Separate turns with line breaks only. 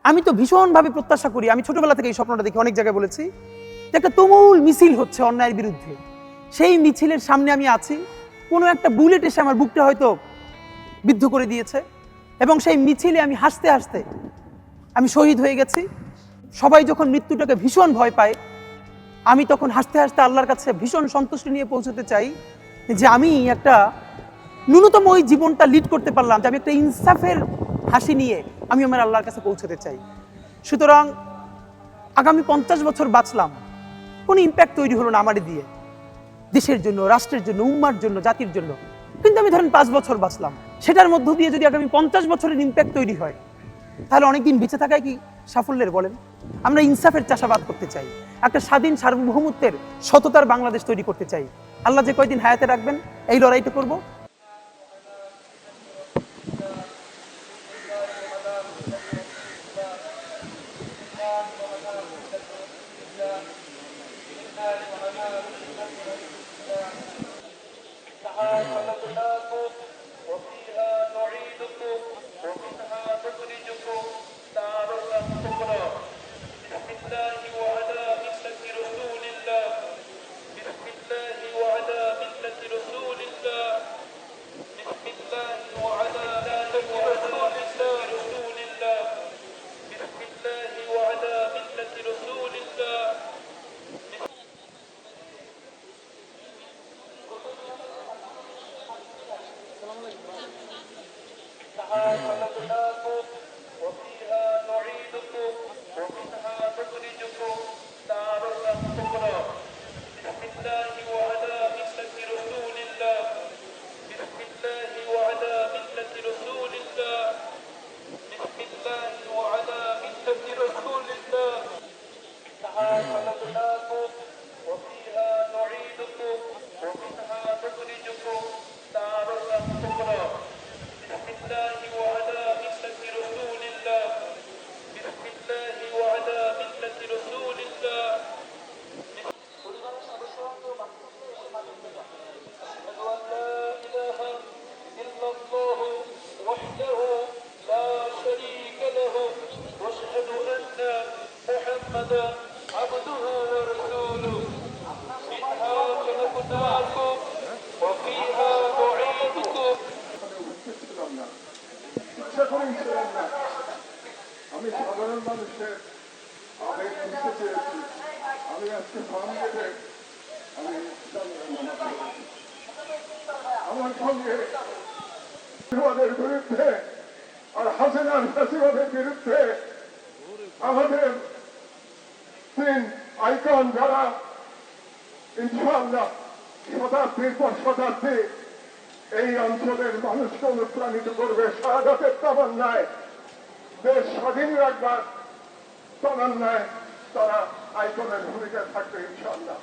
আমি তো ভীষণভাবে প্রত্যাশা করি, আমি ছোটবেলা থেকে এই স্বপ্নটা দেখি, অনেক জায়গায় বলেছি যে একটা তুমুল মিছিল হচ্ছে অন্যায়ের বিরুদ্ধে। সেই মিছিলের সামনে আমি আছি, কোনো একটা বুলেট এসে আমার বুকটা হয়তো বিদ্ধ করে দিয়েছে, এবং সেই মিছিলে আমি হাসতে হাসতে আমি শহীদ হয়ে গেছি। সবাই যখন মৃত্যুটাকে ভীষণ ভয় পায়, আমি তখন হাসতে হাসতে আল্লাহর কাছে ভীষণ সন্তুষ্টি নিয়ে পৌঁছতে চাই যে আমি একটা ন্যূনতম ওই জীবনটা লিড করতে পারলাম, যে আমি একটা ইনসাফের হাসি নিয়ে আমি আমার আল্লাহর কাছে পৌঁছতে চাই। সুতরাং আগামী 50 বছর বাঁচলাম, কোনো ইম্প্যাক্ট তৈরি হলো না আমারই দিয়ে, দেশের জন্য, রাষ্ট্রের জন্য, উম্মার জন্য, জাতির জন্য। কিন্তু আমি ধরেন 5 বছর বাঁচলাম, সেটার মধ্য দিয়ে যদি আগামী 50 বছরের ইম্প্যাক্ট তৈরি হয়, তাহলে অনেকদিন বেঁচে থাকায় কি সাফল্যের? বলেন। আমরা ইনসাফের চাষাবাদ করতে চাই, একটা স্বাধীন সার্বভৌমত্বের সততার বাংলাদেশ তৈরি করতে চাই। আল্লাহ যে কয়দিন হায়াতে রাখবেন এই লড়াইটা করব।
আমি সাধারণ মানুষের আবেগ বুঝতে চেয়েছি। আমি আজকে ফার্ম গেটে আমার সঙ্গে ফ্যাসিবাদের বিরুদ্ধে আর হাসিনার ফ্যাসিবাদের বিরুদ্ধে আমাদের 3 আইকন যারা ইনশাআল্লাহ শতাব্দীর পর শতাব্দী এই অঞ্চলের মানুষকে অনুপ্রাণিত করবে, শাহাদাতের তামান্নায় দেশ স্বাধীন রাখবার তামান্নায় তারা আইকনের ভূমিকা থাকবে ইনশাআল্লাহ।